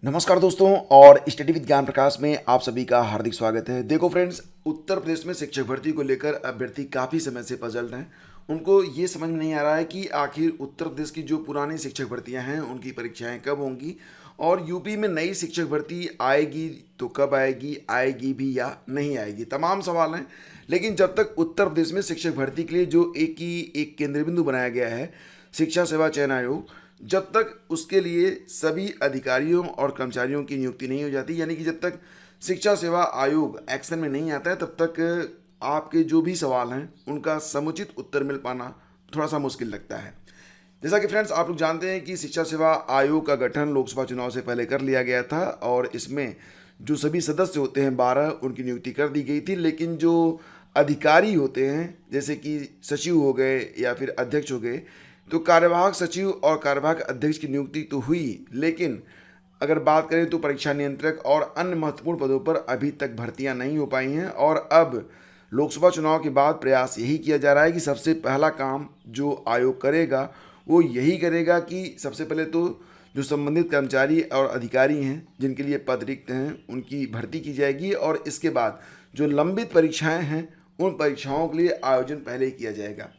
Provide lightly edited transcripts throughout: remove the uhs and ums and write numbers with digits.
नमस्कार दोस्तों और स्टडी विद ज्ञान प्रकाश में आप सभी का हार्दिक स्वागत है। देखो फ्रेंड्स, उत्तर प्रदेश में शिक्षक भर्ती को लेकर अभ्यर्थी काफ़ी समय से पजल हैं। उनको ये समझ में नहीं आ रहा है कि आखिर उत्तर प्रदेश की जो पुरानी शिक्षक भर्तियां हैं उनकी परीक्षाएं कब होंगी और यूपी में नई शिक्षक भर्ती आएगी तो कब आएगी, आएगी भी या नहीं आएगी, तमाम सवाल हैं। लेकिन जब तक उत्तर प्रदेश में शिक्षक भर्ती के लिए जो एक केंद्र बिंदु बनाया गया है, शिक्षा सेवा चयन आयोग, जब तक उसके लिए सभी अधिकारियों और कर्मचारियों की नियुक्ति नहीं हो जाती, यानी कि जब तक शिक्षा सेवा आयोग एक्शन में नहीं आता है, तब तक आपके जो भी सवाल हैं उनका समुचित उत्तर मिल पाना थोड़ा सा मुश्किल लगता है। जैसा कि फ्रेंड्स आप लोग जानते हैं कि शिक्षा सेवा आयोग का गठन लोकसभा चुनाव से पहले कर लिया गया था और इसमें जो सभी सदस्य होते हैं 12 उनकी नियुक्ति कर दी गई थी। लेकिन जो अधिकारी होते हैं जैसे कि सचिव हो गए या फिर अध्यक्ष हो गए, तो कार्यवाहक सचिव और कार्यवाहक अध्यक्ष की नियुक्ति तो हुई, लेकिन अगर बात करें तो परीक्षा नियंत्रक और अन्य महत्वपूर्ण पदों पर अभी तक भर्तियां नहीं हो पाई हैं। और अब लोकसभा चुनाव के बाद प्रयास यही किया जा रहा है कि सबसे पहला काम जो आयोग करेगा वो यही करेगा कि सबसे पहले तो जो संबंधित कर्मचारी और अधिकारी हैं जिनके लिए पद रिक्त हैं उनकी भर्ती की जाएगी और इसके बाद जो लंबित परीक्षाएं हैं उन परीक्षाओं के लिए आयोजन पहले ही किया जाएगा।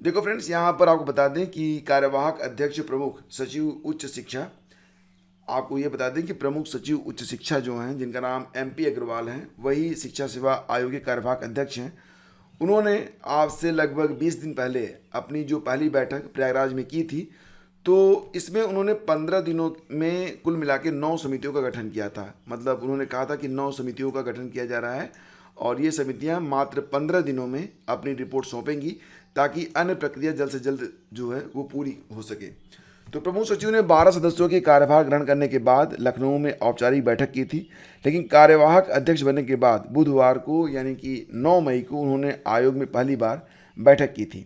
देखो फ्रेंड्स, यहाँ पर आपको बता दें कि कार्यवाहक अध्यक्ष प्रमुख सचिव उच्च शिक्षा, आपको ये बता दें कि प्रमुख सचिव उच्च शिक्षा जो हैं जिनका नाम MP अग्रवाल हैं, वही शिक्षा सेवा आयोग के कार्यवाहक अध्यक्ष हैं। उन्होंने आज से लगभग 20 दिन पहले अपनी जो पहली बैठक प्रयागराज में की थी, तो इसमें उन्होंने 15 दिनों में कुल मिला के 9 समितियों का गठन किया था। मतलब उन्होंने कहा था कि 9 समितियों का गठन किया जा रहा है और ये समितियां मात्र 15 दिनों में अपनी रिपोर्ट सौंपेंगी ताकि अन्य प्रक्रिया जल्द से जल्द जो है वो पूरी हो सके। तो प्रमुख सचिव ने 12 सदस्यों के कार्यभार ग्रहण करने के बाद लखनऊ में औपचारिक बैठक की थी, लेकिन कार्यवाहक अध्यक्ष बनने के बाद बुधवार को यानी कि 9 मई को उन्होंने आयोग में पहली बार बैठक की थी।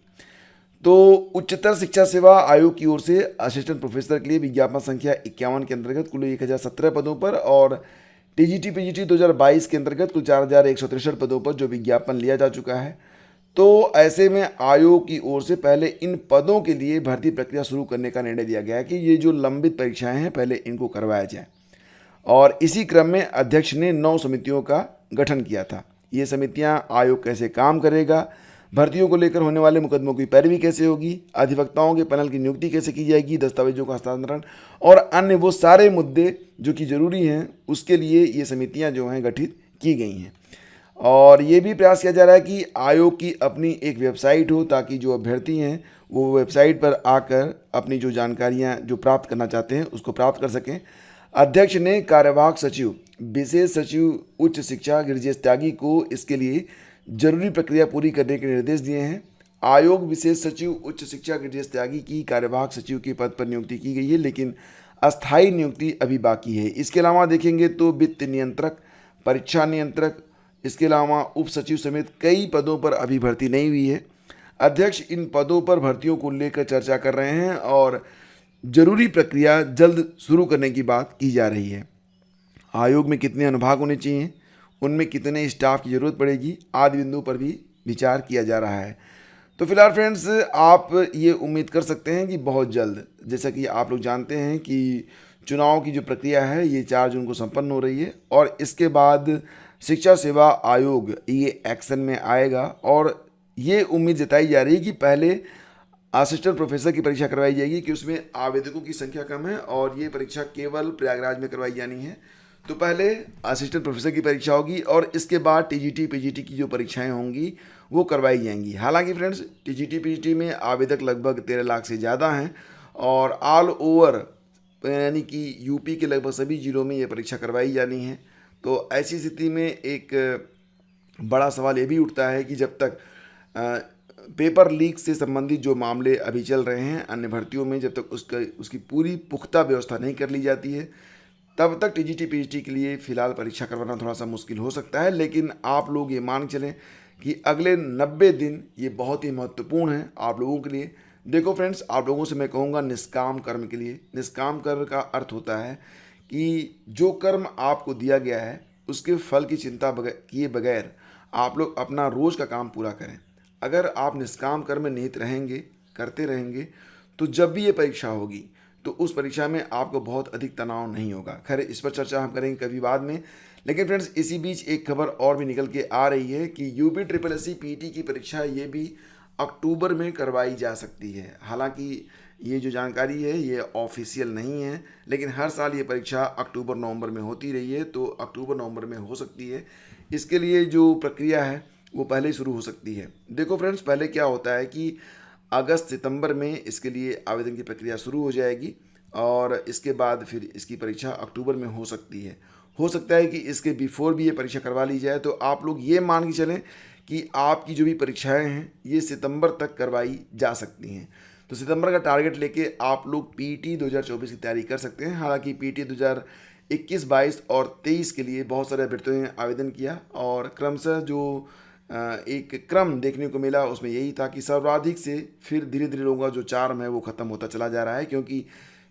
तो उच्चतर शिक्षा सेवा आयोग की ओर से असिस्टेंट प्रोफेसर के लिए विज्ञापन संख्या 51 के अंतर्गत कुल 1017 पदों पर और TGT PGT 2022 के अंतर्गत कुल 4163 पदों पर जो विज्ञापन लिया जा चुका है। तो ऐसे में आयोग की ओर से पहले इन पदों के लिए भर्ती प्रक्रिया शुरू करने का निर्णय लिया गया है कि ये जो लंबित परीक्षाएं हैं पहले इनको करवाया जाए। और इसी क्रम में अध्यक्ष ने 9 समितियों का गठन किया था। ये समितियां आयोग कैसे काम करेगा, भर्तियों को लेकर होने वाले मुकदमों की पैरवी कैसे होगी, अधिवक्ताओं के पैनल की नियुक्ति कैसे की जाएगी, दस्तावेजों का हस्तांतरण और अन्य वो सारे मुद्दे जो कि ज़रूरी हैं, उसके लिए ये समितियां जो हैं गठित की गई हैं। और ये भी प्रयास किया जा रहा है कि आयोग की अपनी एक वेबसाइट हो ताकि जो अभ्यर्थी हैं वो वेबसाइट पर आकर अपनी जो जानकारियां जो प्राप्त करना चाहते हैं उसको प्राप्त कर सकें। अध्यक्ष ने कार्यवाहक सचिव विशेष सचिव उच्च शिक्षा गिरिजेश त्यागी को इसके लिए जरूरी प्रक्रिया पूरी करने के निर्देश दिए हैं। आयोग विशेष सचिव उच्च शिक्षा गिरिजेश त्यागी की कार्यवाहक सचिव के पद पर नियुक्ति की गई है, लेकिन अस्थायी नियुक्ति अभी बाकी है। इसके अलावा देखेंगे तो वित्त नियंत्रक, परीक्षा नियंत्रक, इसके अलावा उप सचिव समेत कई पदों पर अभी भर्ती नहीं हुई है। अध्यक्ष इन पदों पर भर्तियों को लेकर चर्चा कर रहे हैं और जरूरी प्रक्रिया जल्द शुरू करने की बात की जा रही है। आयोग में कितने अनुभाग होने चाहिए, उनमें कितने स्टाफ की ज़रूरत पड़ेगी आदि बिंदु पर भी विचार किया जा रहा है। तो फिलहाल फ्रेंड्स, आप ये उम्मीद कर सकते हैं कि बहुत जल्द, जैसा कि आप लोग जानते हैं कि चुनाव की जो प्रक्रिया है ये 4 जून को संपन्न हो रही है और इसके बाद शिक्षा सेवा आयोग ये एक्शन में आएगा और ये उम्मीद जताई जा रही है कि पहले असिस्टेंट प्रोफेसर की परीक्षा करवाई जाएगी कि उसमें आवेदकों की संख्या कम है और ये परीक्षा केवल प्रयागराज में करवाई जानी है। तो पहले असिस्टेंट प्रोफेसर की परीक्षा होगी और इसके बाद TGT PGT की जो परीक्षाएं होंगी वो करवाई जाएंगी। हालांकि फ्रेंड्स, TGT PGT में आवेदक लगभग 13 लाख से ज़्यादा हैं और ऑल ओवर यानी कि यूपी के लगभग सभी जिलों में ये परीक्षा करवाई जानी है। तो ऐसी स्थिति में एक बड़ा सवाल ये भी उठता है कि जब तक पेपर लीक से संबंधित जो मामले अभी चल रहे हैं अन्य भर्तियों में, जब तक उसकी पूरी पुख्ता व्यवस्था नहीं कर ली जाती है, तब तक TGT PGT के लिए फ़िलहाल परीक्षा करवाना थोड़ा सा मुश्किल हो सकता है। लेकिन आप लोग ये मान चलें कि अगले 90 दिन ये बहुत ही महत्वपूर्ण है आप लोगों के लिए। देखो फ्रेंड्स, आप लोगों से मैं कहूँगा निष्काम कर्म के लिए। निष्काम कर्म का अर्थ होता है कि जो कर्म आपको दिया गया है उसके फल की चिंता किए बगैर आप लोग अपना रोज़ का काम पूरा करें। अगर आप निष्काम कर्म में निहित रहेंगे, करते रहेंगे, तो जब भी ये परीक्षा होगी तो उस परीक्षा में आपको बहुत अधिक तनाव नहीं होगा। खैर, इस पर चर्चा हम करेंगे कभी बाद में। लेकिन फ्रेंड्स, इसी बीच एक खबर और भी निकल के आ रही है कि UP triple S C PT की परीक्षा ये भी अक्टूबर में करवाई जा सकती है। हालांकि ये जो जानकारी है ये ऑफिशियल नहीं है, लेकिन हर साल ये परीक्षा अक्टूबर नवंबर में होती रही है, तो अक्टूबर नवंबर में हो सकती है। इसके लिए जो प्रक्रिया है वो पहले ही शुरू हो सकती है। देखो फ्रेंड्स, पहले क्या होता है कि अगस्त सितंबर में इसके लिए आवेदन की प्रक्रिया शुरू हो जाएगी और इसके बाद फिर इसकी परीक्षा अक्टूबर में हो सकती है। हो सकता है कि इसके बिफोर भी ये परीक्षा करवा ली जाए। तो आप लोग ये मान के चलें कि आपकी जो भी परीक्षाएं हैं ये सितंबर तक करवाई जा सकती हैं। तो सितंबर का टारगेट लेके आप लोग पीटी 2024 की तैयारी कर सकते हैं। हालांकि पीटी 2021, 22 और 23 के लिए बहुत सारे अभ्यर्थियों ने आवेदन किया और क्रमशः जो एक क्रम देखने को मिला उसमें यही था कि सर्वाधिक से फिर धीरे धीरे लोगों का जो चार्म है वो ख़त्म होता चला जा रहा है, क्योंकि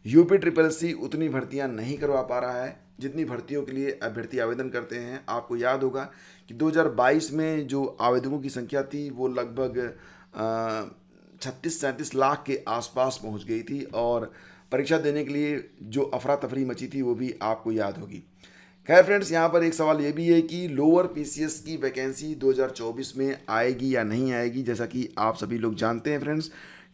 यूपी ट्रिपल एस सी उतनी भर्तियां नहीं करवा पा रहा है जितनी भर्तियों के लिए अभ्यर्थी आवेदन करते हैं। आपको याद होगा कि 2022 में जो आवेदकों की संख्या थी वो लगभग 36-37 लाख के आसपास पहुंच गई थी और परीक्षा देने के लिए जो अफरा तफरी मची थी वो भी आपको याद होगी। खैर फ्रेंड्स, यहाँ पर एक सवाल ये भी है कि लोअर पीसीएस की वैकेंसी 2024 में आएगी या नहीं आएगी। जैसा कि आप सभी लोग जानते हैं फ्रेंड्स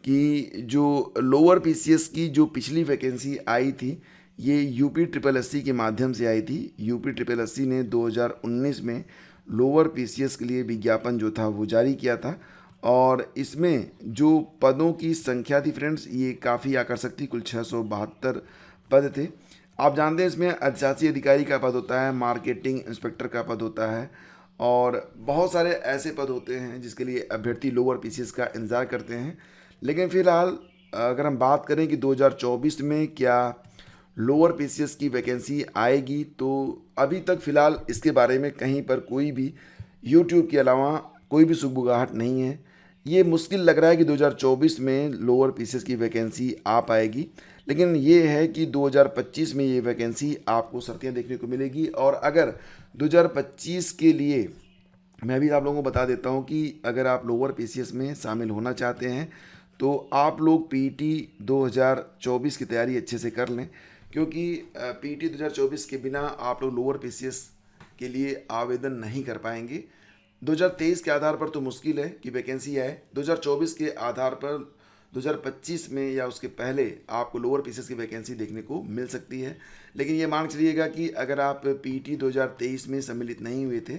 कि जो लोअर पीसीएस की जो पिछली वैकेंसी आई थी ये यूपी ट्रिपल एससी के माध्यम से आई थी। यूपी ट्रिपल एससी ने 2019 में लोअर पीसीएस के लिए विज्ञापन जो था वो जारी किया था और इसमें जो पदों की संख्या थी फ्रेंड्स ये काफ़ी आकर्षक थी। कुल 672 पद थे। आप जानते हैं इसमें अधिशासी अधिकारी का पद होता है, मार्केटिंग इंस्पेक्टर का पद होता है और बहुत सारे ऐसे पद होते हैं जिसके लिए अभ्यर्थी लोअर पीसीएस का इंतज़ार करते हैं। लेकिन फ़िलहाल अगर हम बात करें कि 2024 में क्या लोअर पीसीएस की वैकेंसी आएगी, तो अभी तक फ़िलहाल इसके बारे में कहीं पर कोई भी यूट्यूब के अलावा कोई भी सुगबुगाहट नहीं है। ये मुश्किल लग रहा है कि 2024 में लोअर पीसीएस की वैकेंसी आ पाएगी, लेकिन ये है कि 2025 में ये वैकेंसी आपको सर्तियाँ देखने को मिलेगी। और अगर 2025 के लिए मैं भी आप लोगों को बता देता हूँ कि अगर आप लोअर पीसीएस में शामिल होना चाहते हैं तो आप लोग पीटी 2024 की तैयारी अच्छे से कर लें, क्योंकि पीटी 2024 के बिना आप लोग लोअर पीसीएस के लिए आवेदन नहीं कर पाएंगे। 2023 के आधार पर तो मुश्किल है कि वैकेंसी आए। 2024 के आधार पर 2025 में या उसके पहले आपको लोअर पीसीएस की वैकेंसी देखने को मिल सकती है। लेकिन ये मान चलिएगा कि अगर आप पीटी 2023 में सम्मिलित नहीं हुए थे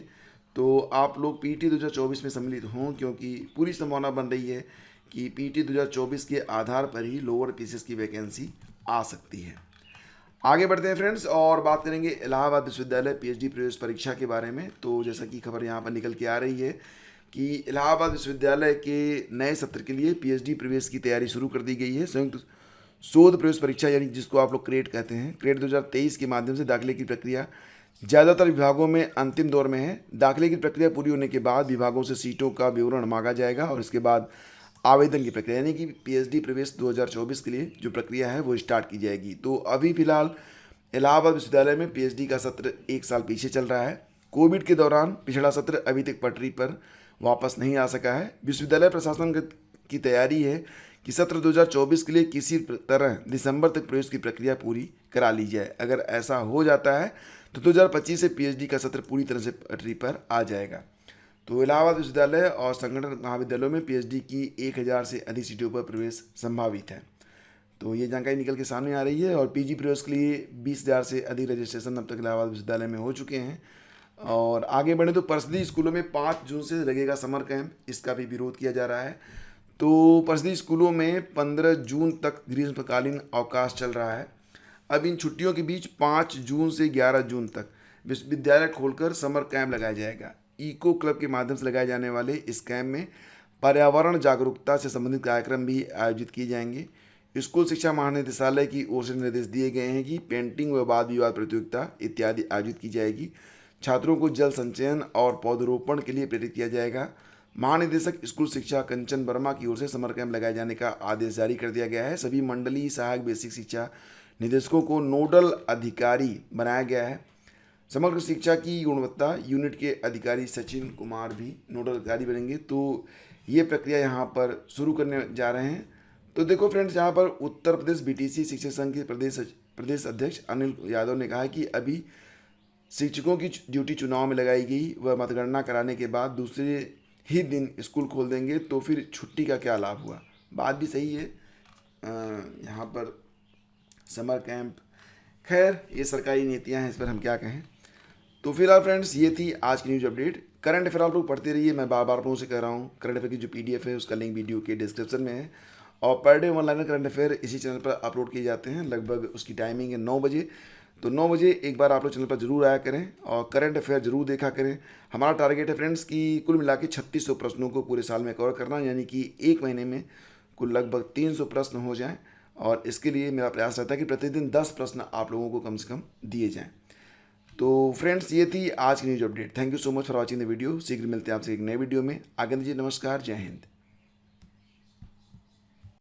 तो आप लोग पीटी 2024 में सम्मिलित हों, क्योंकि पूरी संभावना बन रही है कि पीटी 2024 के आधार पर ही लोअर पीसीएस की वैकेंसी आ सकती है। आगे बढ़ते हैं फ्रेंड्स और बात करेंगे इलाहाबाद विश्वविद्यालय पीएचडी प्रवेश परीक्षा के बारे में। तो जैसा कि खबर यहाँ पर निकल के आ रही है कि इलाहाबाद विश्वविद्यालय के नए सत्र के लिए पीएचडी प्रवेश की तैयारी शुरू कर दी गई है। संयुक्त शोध प्रवेश परीक्षा यानी जिसको आप लोग क्रेट कहते हैं, क्रेट 2023 के माध्यम से दाखिले की प्रक्रिया ज़्यादातर विभागों में अंतिम दौर में है। दाखिले की प्रक्रिया पूरी होने के बाद विभागों से सीटों का विवरण मांगा जाएगा और इसके बाद आवेदन की प्रक्रिया यानी कि पीएचडी प्रवेश 2024 के लिए जो प्रक्रिया है वो स्टार्ट की जाएगी। तो अभी फिलहाल इलाहाबाद विश्वविद्यालय में पीएचडी का सत्र 1 साल पीछे चल रहा है। कोविड के दौरान पिछड़ा सत्र अभी तक पटरी पर वापस नहीं आ सका है। विश्वविद्यालय प्रशासन की तैयारी है कि सत्र 2024 के लिए किसी तरह दिसंबर तक प्रवेश की प्रक्रिया पूरी करा ली जाए। अगर ऐसा हो जाता है तो 2025 से पीएचडी का सत्र पूरी तरह से पटरी पर आ जाएगा। तो इलाहाबाद विश्वविद्यालय और संगठन महाविद्यालयों में पीएचडी की 1000 से अधिक सीटों पर प्रवेश संभावित है। तो ये जानकारी निकल के सामने आ रही है और पीजी प्रवेश के लिए 20,000 से अधिक रजिस्ट्रेशन अब तक इलाहाबाद विश्वविद्यालय में हो चुके हैं। और आगे बढ़े तो परिषदीय स्कूलों में 5 जून से लगेगा समर कैंप, इसका भी विरोध किया जा रहा है। तो परिषदीय स्कूलों में 15 जून तक ग्रीष्मकालीन अवकाश चल रहा है। अब इन छुट्टियों के बीच 5 जून से 11 जून तक विश्वविद्यालय खोलकर समर कैंप लगाया जाएगा। इको क्लब के माध्यम से लगाए जाने वाले इस कैंप में पर्यावरण जागरूकता से संबंधित कार्यक्रम भी आयोजित किए जाएंगे। स्कूल शिक्षा महानिदेशालय की ओर से निर्देश दिए गए हैं कि पेंटिंग व वाद विवाद प्रतियोगिता इत्यादि आयोजित की जाएगी। छात्रों को जल संचयन और पौधरोपण के लिए प्रेरित किया जाएगा। महानिदेशक स्कूल शिक्षा कंचन वर्मा की ओर से समर कैंप लगाए जाने का आदेश जारी कर दिया गया है। सभी मंडलीय सहायक बेसिक शिक्षा निदेशकों को नोडल अधिकारी बनाया गया है। समग्र शिक्षा की गुणवत्ता यूनिट के अधिकारी सचिन कुमार भी नोडल अधिकारी बनेंगे। तो ये प्रक्रिया यहाँ पर शुरू करने जा रहे हैं। तो देखो फ्रेंड्स, यहाँ पर उत्तर प्रदेश बीटीसी शिक्षक संघ के प्रदेश अध्यक्ष अनिल यादव ने कहा कि अभी शिक्षकों की ड्यूटी चुनाव में लगाई गई, वह मतगणना कराने के बाद दूसरे ही दिन स्कूल खोल देंगे तो फिर छुट्टी का क्या लाभ हुआ। बात भी सही है। यहाँ पर समर कैंप, खैर ये सरकारी नीतियाँ हैं, इस पर हम क्या कहें। तो फिलहाल फ्रेंड्स ये थी आज की न्यूज़ अपडेट। करंट अफेयर आप लोग पढ़ते रहिए, मैं बार बार आप लोगों से कह रहा हूँ। करंट अफेयर की जो PDF है उसका लिंक वीडियो के डिस्क्रिप्शन में है, और per day online current affair इसी चैनल पर अपलोड किए जाते हैं। लगभग उसकी टाइमिंग है 9 बजे, तो 9 बजे एक बार आप लोग चैनल पर जरूर आया करें और करंट अफेयर जरूर देखा करें। हमारा टारगेट है फ्रेंड्स कि कुल मिला के 3600 प्रश्नों को पूरे साल में कवर करना, यानी कि एक महीने में कुल लगभग 300 प्रश्न हो जाएं। और इसके लिए मेरा प्रयास रहता है कि प्रतिदिन 10 प्रश्न आप लोगों को कम से कम दिए जाएं। तो फ्रेंड्स ये थी आज की news update. Thank you so much for watching the video. शीघ्र मिलते हैं आपसे एक नए वीडियो में। आगे दीजिए, नमस्कार, जय हिंद।